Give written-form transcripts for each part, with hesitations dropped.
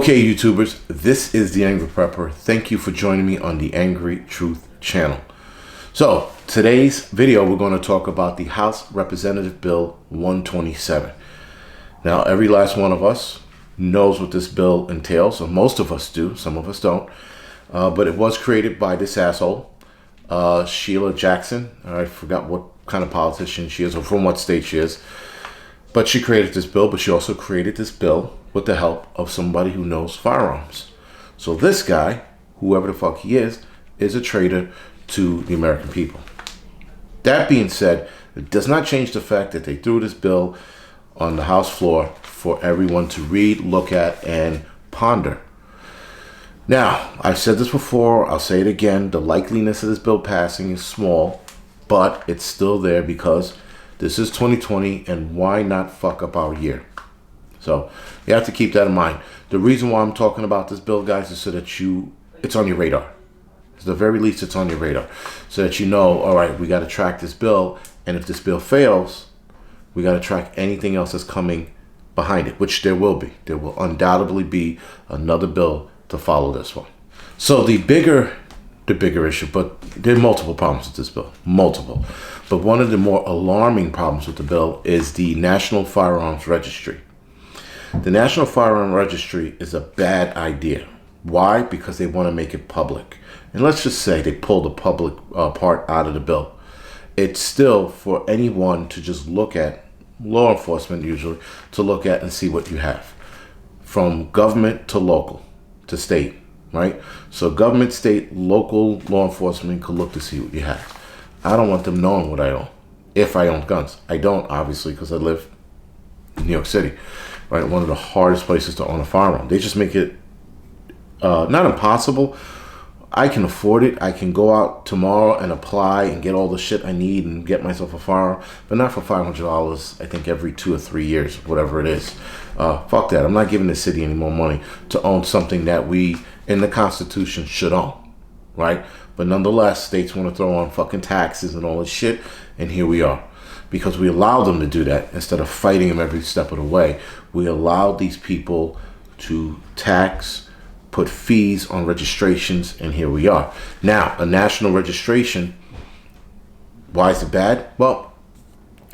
Okay, YouTubers, this is the Angryprepper. Thank you for joining me on the Angry Truth channel. So, today's video, we're going to talk about the House Representative Bill 127. Now, every last one of us knows what this bill entails, or most of us do, some of us don't. But it was created by this asshole, Sheila Jackson. I forgot what kind of politician she is or from what state she is. But she created this bill, but she also created this bill with the help of somebody who knows firearms. So this guy, whoever the fuck he is a traitor to the American people. That being said, it does not change the fact that they threw this bill on the House floor for everyone to read, look at, and ponder. Now, I've said this before, I'll say it again, the likeliness of this bill passing is small, but it's still there because this is 2020, and why not fuck up our year? So you have to keep that in mind. The reason why I'm talking about this bill, guys, is so that it's on your radar. At the very least, it's on your radar. So that you know, all right, we got to track this bill. And if this bill fails, we got to track anything else that's coming behind it, which there will be. There will undoubtedly be another bill to follow this one. So the bigger issue, but there are multiple problems with this bill, multiple. But one of the more alarming problems with the bill is the National Firearms Registry. The National Firearms Registry is a bad idea. Why? Because they want to make it public. And let's just say they pull the public part out of the bill. It's still for anyone to just look at, law enforcement usually, to look at and see what you have. From government to local, to state, right? So government, state, local law enforcement could look to see what you have. I don't want them knowing what I own, if I own guns. I don't, obviously, because I live in New York City, right? One of the hardest places to own a firearm. They just make it not impossible. I can afford it. I can go out tomorrow and apply and get all the shit I need and get myself a firearm, but not for $500, I think every 2 or 3 years, whatever it is. Fuck that. I'm not giving the city any more money to own something that we, in the Constitution, should own, right? But nonetheless, states want to throw on fucking taxes and all this shit, and here we are. Because we allow them to do that instead of fighting them every step of the way. We allow these people to tax, put fees on registrations, and here we are. Now, a national registration, why is it bad? Well,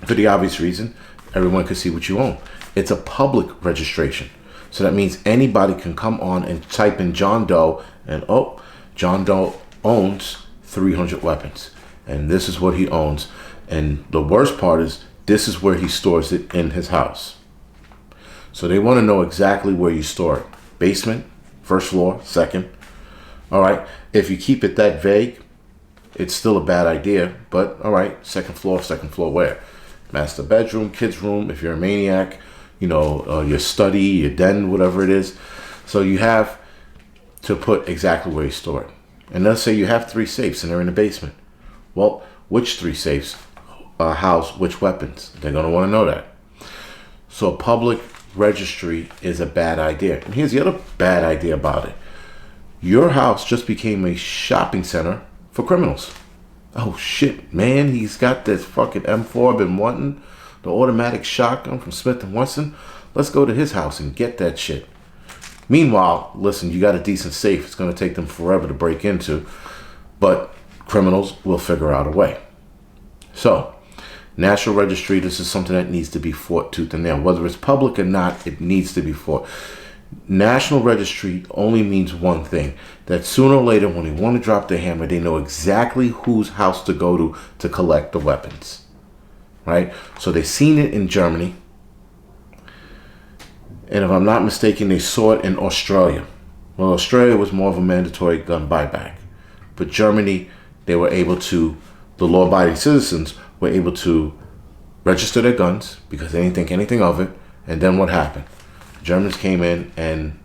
for the obvious reason, everyone can see what you own. It's a public registration. So that means anybody can come on and type in John Doe, and oh, John Doe owns 300 weapons. And this is what he owns. And the worst part is, this is where he stores it in his house. So they want to know exactly where you store it. Basement, first floor, second. All right. If you keep it that vague, it's still a bad idea. But all right, second floor where? Master bedroom, kids room, if you're a maniac, you know, your study, your den, whatever it is. So you have to put exactly where you store it. And let's say you have 3 safes and they're in the basement. Well, which 3 safes house which weapons? They're going to want to know that. So a public registry is a bad idea. And here's the other bad idea about it. Your house just became a shopping center for criminals. Oh shit, man, he's got this fucking M4 I've been wanting, the automatic shotgun from Smith & Wesson. Let's go to his house and get that shit. Meanwhile, listen, you got a decent safe. It's going to take them forever to break into, but criminals will figure out a way. So, National Registry, this is something that needs to be fought tooth and nail. Whether it's public or not, it needs to be fought. National Registry only means one thing, that sooner or later when they want to drop the hammer, they know exactly whose house to go to collect the weapons. Right? So they've seen it in Germany. And if I'm not mistaken, they saw it in Australia. Well, Australia was more of a mandatory gun buyback. But Germany, they were able to, the law-abiding citizens were able to register their guns because they didn't think anything of it. And then what happened? The Germans came in and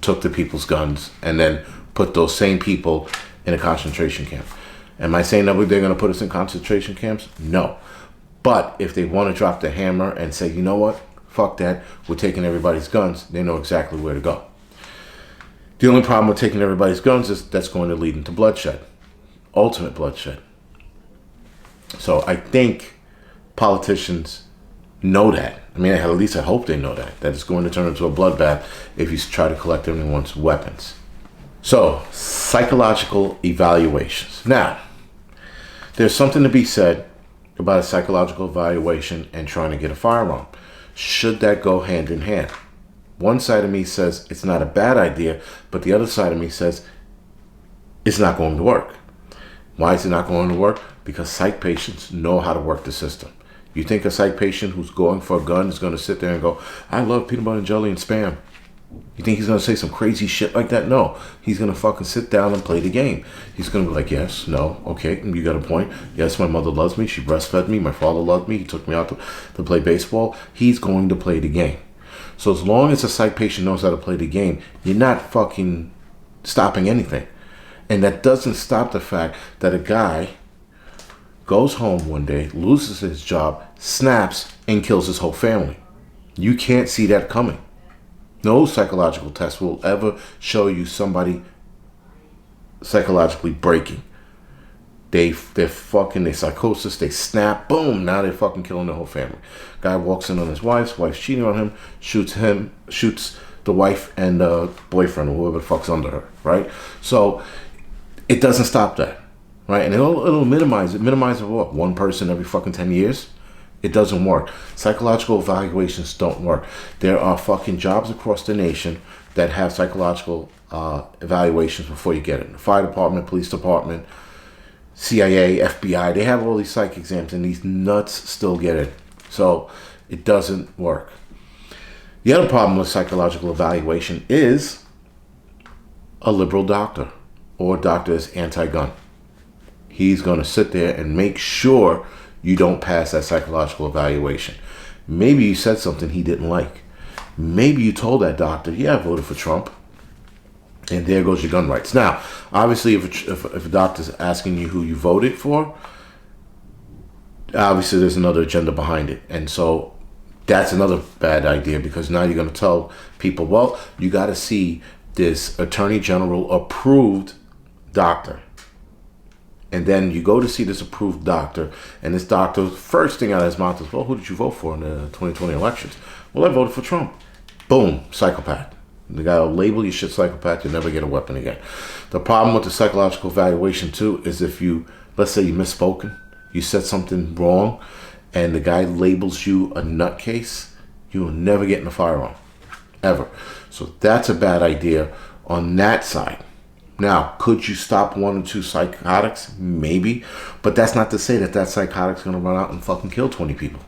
took the people's guns and then put those same people in a concentration camp. Am I saying that they're going to put us in concentration camps? No. But if they want to drop the hammer and say, you know what? Fuck that. We're taking everybody's guns. They know exactly where to go. The only problem with taking everybody's guns is that's going to lead into bloodshed. Ultimate bloodshed. So I think politicians know that. I mean, at least I hope they know that it's going to turn into a bloodbath if you try to collect everyone's weapons. So, psychological evaluations. Now, there's something to be said about a psychological evaluation and trying to get a firearm. Should that go hand in hand? One side of me says it's not a bad idea, but the other side of me says it's not going to work. Why is it not going to work? Because psych patients know how to work the system. You think a psych patient who's going for a gun is going to sit there and go, I love peanut butter and jelly and Spam? You think he's going to say some crazy shit like that? No. He's going to fucking sit down and play the game. He's going to be like, yes, no, okay, you got a point. Yes, my mother loves me. She breastfed me. My father loved me. He took me out to play baseball. He's going to play the game. So as long as a psych patient knows how to play the game, you're not fucking stopping anything. And that doesn't stop the fact that a guy goes home one day, loses his job, snaps, and kills his whole family. You can't see that coming. No psychological test will ever show you somebody psychologically breaking. They're psychosis, they snap, boom, now they're fucking killing the whole family. Guy walks in on his wife's cheating on him, shoots the wife and the boyfriend or whoever the fuck's under her, right? So it doesn't stop that, right? And it'll minimize it. Minimize it what? One person every fucking 10 years? It doesn't work. Psychological evaluations don't work. There are fucking jobs across the nation that have psychological evaluations before you get it. The fire department, police department, CIA, FBI, they have all these psych exams and these nuts still get it. So it doesn't work. The other problem with psychological evaluation is a liberal doctor or a doctor is anti-gun. He's going to sit there and make sure you don't pass that psychological evaluation. Maybe you said something he didn't like. Maybe you told that doctor, yeah, I voted for Trump. And there goes your gun rights. Now, obviously, if a doctor's asking you who you voted for, obviously there's another agenda behind it. And so that's another bad idea because now you're going to tell people, well, you got to see this Attorney General approved doctor. And then you go to see this approved doctor, and this doctor's first thing out of his mouth is, well, who did you vote for in the 2020 elections? Well, I voted for Trump. Boom, psychopath. The guy will label you shit psychopath, you'll never get a weapon again. The problem with the psychological evaluation, too, is if you, let's say you misspoken, you said something wrong, and the guy labels you a nutcase, you will never get in a firearm. Ever. So that's a bad idea on that side. Now, could you stop one or two psychotics? Maybe. But that's not to say that that psychotic's going to run out and fucking kill 20 people.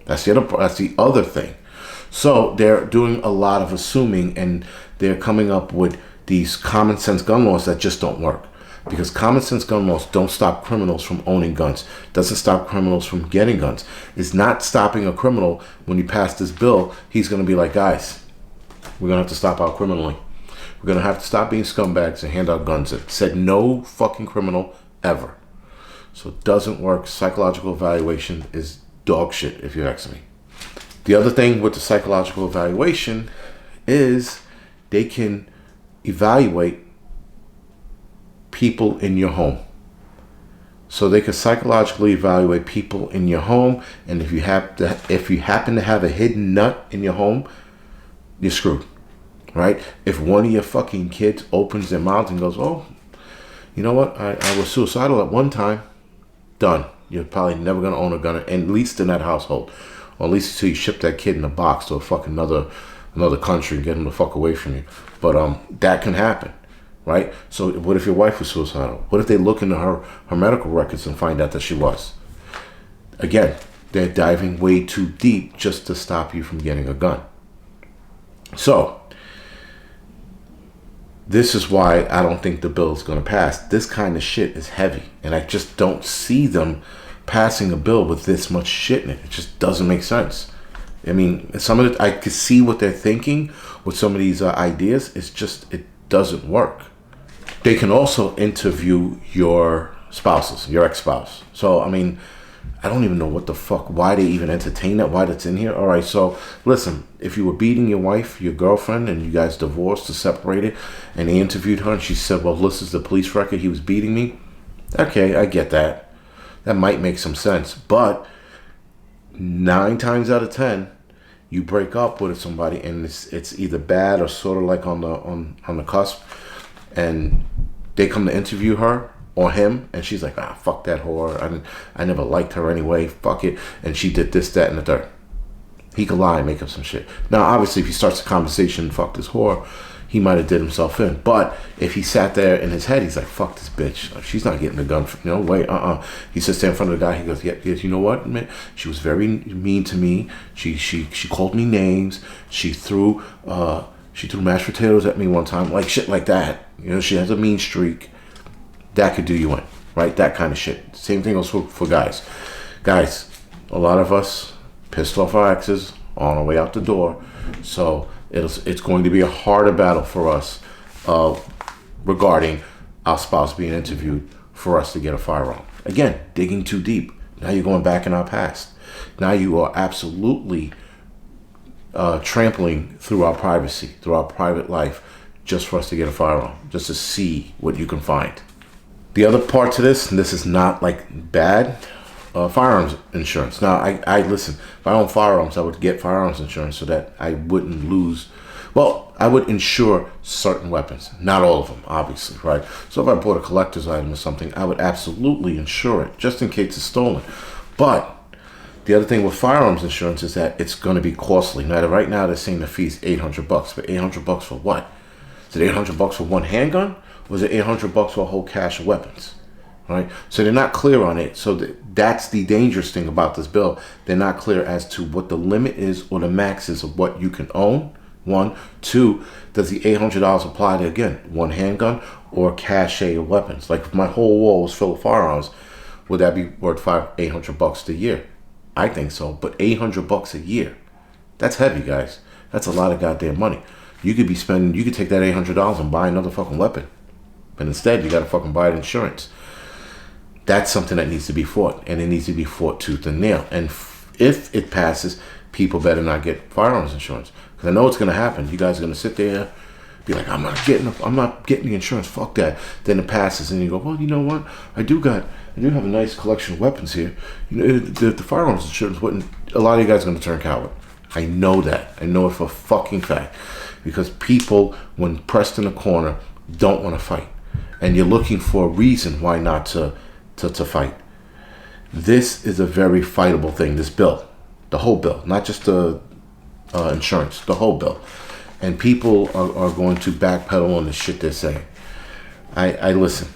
That's the other thing. So they're doing a lot of assuming and they're coming up with these common sense gun laws that just don't work. Because common sense gun laws don't stop criminals from owning guns. Doesn't stop criminals from getting guns. It's not stopping a criminal when you pass this bill. He's going to be like, guys, we're going to have to stop out criminally. We're going to have to stop being scumbags and hand out guns. It said no fucking criminal ever. So it doesn't work. Psychological evaluation is dog shit, if you ask me. The other thing with the psychological evaluation is they can evaluate people in your home. So they can psychologically evaluate people in your home, and if you happen to have a hidden nut in your home, you're screwed. Right? If one of your fucking kids opens their mouth and goes, oh, you know what? I was suicidal at one time. Done. You're probably never going to own a gun, at least in that household. Or at least until you ship that kid in a box to a fucking another country and get him the fuck away from you. But that can happen. Right? So what if your wife was suicidal? What if they look into her medical records and find out that she was? Again, they're diving way too deep just to stop you from getting a gun. So this is why I don't think the bill is going to pass. This kind of shit is heavy. And I just don't see them passing a bill with this much shit in it. It just doesn't make sense. I mean, I could see what they're thinking with some of these ideas. It's just, it doesn't work. They can also interview your spouses, your ex-spouse. So, I mean, I don't even know what the fuck, why they even entertain that, why that's in here. All right, so listen, if you were beating your wife, your girlfriend, and you guys divorced or separated, and they interviewed her and she said, well, this is the police record, he was beating me. Okay, I get that. That might make some sense. But 9 times out of 10, you break up with somebody and it's either bad or sort of like on the cusp, and they come to interview her or him, and she's like, fuck that whore. I never liked her anyway. Fuck it. And she did this, that, and the third. He could lie and make up some shit. Now, obviously, if he starts a conversation, fuck this whore, he might have did himself in. But if he sat there in his head, he's like, fuck this bitch. She's not getting the gun. No way. He sits there in front of the guy. He goes, yeah, you know what, man? She was very mean to me. She called me names. She threw mashed potatoes at me one time. Like shit like that. You know, she has a mean streak. That could do you in, right? That kind of shit. Same thing goes for guys. Guys, a lot of us pissed off our exes on our way out the door. So it's going to be a harder battle for us regarding our spouse being interviewed for us to get a firearm. Again, digging too deep. Now you're going back in our past. Now you are absolutely trampling through our privacy, through our private life, just for us to get a firearm, just to see what you can find. The other part to this, and this is not like bad, firearms insurance. Now, I listen, if I own firearms, I would get firearms insurance so that I wouldn't lose. Well, I would insure certain weapons, not all of them, obviously, right? So if I bought a collector's item or something, I would absolutely insure it, just in case it's stolen. But the other thing with firearms insurance is that it's going to be costly. Now, right now, they're saying the fee's $800, but $800 for what? Is it $800 for one handgun? Or is it $800 for a whole cache of weapons? Right? So they're not clear on it. So that's the dangerous thing about this bill. They're not clear as to what the limit is or the max is of what you can own. 1. 2, does the $800 apply to, again, one handgun or a cache of weapons? Like if my whole wall was filled with firearms, would that be worth $800 a year? I think so, but $800 a year, that's heavy, guys. That's a lot of goddamn money. You could take that $800 and buy another fucking weapon. But instead, you got to fucking buy insurance. That's something that needs to be fought, and it needs to be fought tooth and nail. And if it passes, people better not get firearms insurance, because I know what's going to happen. You guys are going to sit there, be like, I'm not getting the insurance. Fuck that. Then it passes, and you go, well, you know what? I do have a nice collection of weapons here. You know, the firearms insurance wouldn't. A lot of you guys are going to turn coward. I know that. I know it for a fucking fact, because people, when pressed in a corner, don't want to fight, and you're looking for a reason why not to fight. This is a very fightable thing, this bill. The whole bill, not just the insurance, the whole bill. And people are going to backpedal on the shit they're saying. I listen.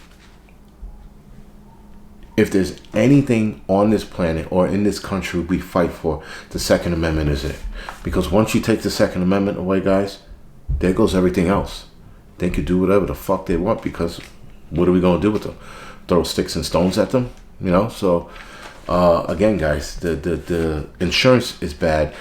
If there's anything on this planet or in this country we fight for, the Second Amendment is it. Because once you take the Second Amendment away, guys, there goes everything else. They could do whatever the fuck they want, because what are we going to do with them? Throw sticks and stones at them? You know? So, again, guys, the insurance is bad,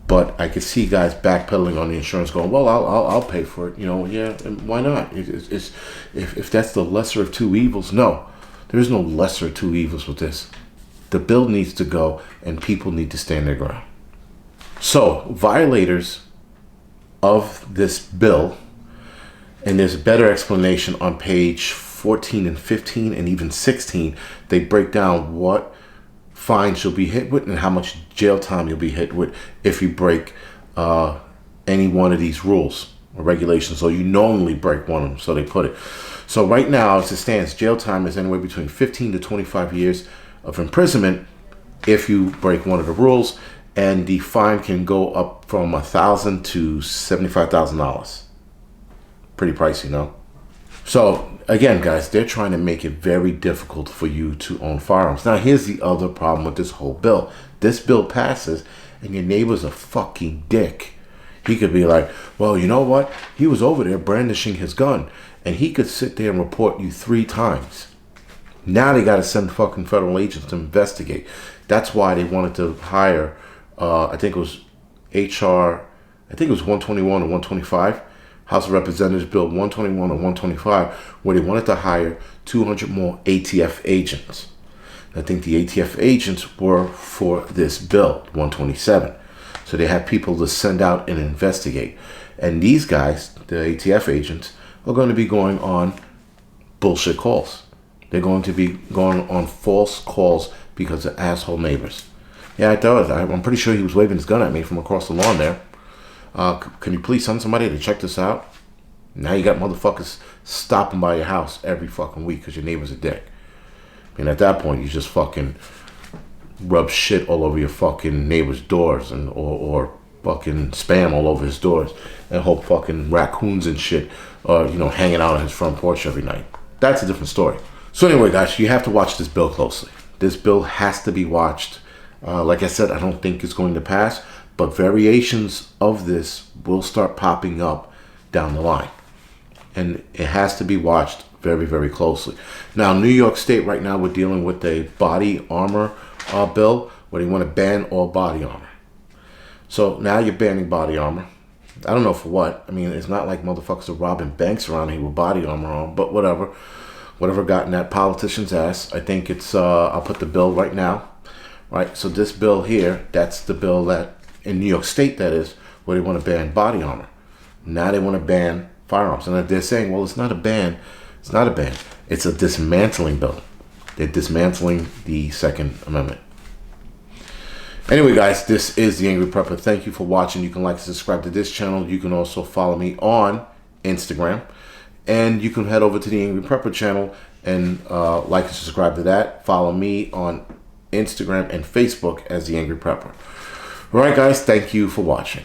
but I could see guys backpedaling on the insurance going, well, I'll pay for it. You know, yeah, why not? If that's the lesser of two evils, no. There is no lesser of two evils with this. The bill needs to go, and people need to stand their ground. So, violators of this bill, and there's a better explanation on page 14 and 15 and even 16. They break down what fines you'll be hit with and how much jail time you'll be hit with if you break any one of these rules or regulations, or you knowingly break one of them, so they put it. So right now, as it stands, jail time is anywhere between 15 to 25 years of imprisonment if you break one of the rules, and the fine can go up from $1,000 to $75,000. Pretty pricey, no? So again, guys, they're trying to make it very difficult for you to own firearms. Now, here's the other problem with this whole bill. This bill passes, and your neighbor's a fucking dick. He could be like, well, you know what? He was over there brandishing his gun, and he could sit there and report you 3 times. Now they got to send fucking federal agents to investigate. That's why they wanted to hire, I think it was 121 or 125, House of Representatives Bill 121 or 125, where they wanted to hire 200 more ATF agents. I think the ATF agents were for this bill, 127. So they have people to send out and investigate. And these guys, the ATF agents, are going to be going on bullshit calls. They're going to be going on false calls because of asshole neighbors. Yeah, it does. I'm pretty sure he was waving his gun at me from across the lawn there. Can you please send somebody to check this out? Now you got motherfuckers stopping by your house every fucking week because your neighbor's a dick. I mean, at that point, you just fucking rub shit all over your fucking neighbor's doors and or fucking spam all over his doors and hope fucking raccoons and shit are, you know, hanging out on his front porch every night. That's a different story. So anyway, guys, you have to watch this bill closely. This bill has to be watched. Like I said, I don't think it's going to pass, but variations of this will start popping up down the line. And it has to be watched very, very closely. Now, New York State right now, we're dealing with a body armor bill where they want to ban all body armor. So now you're banning body armor. I don't know for what. I mean, it's not like motherfuckers are robbing banks around here with body armor on, but whatever. Whatever got in that politician's ass. I think it's, I'll put the bill right now. Right, so this bill here, that's the bill that, in New York State that is, where they want to ban body armor. Now they want to ban firearms. And they're saying, well, it's not a ban. It's not a ban. It's a dismantling bill. They're dismantling the Second Amendment. Anyway, guys, this is the Angry Prepper. Thank you for watching. You can like and subscribe to this channel. You can also follow me on Instagram. And you can head over to the Angry Prepper channel and like and subscribe to that. Follow me on Instagram and Facebook as the Angry Prepper. All right, guys, thank you for watching.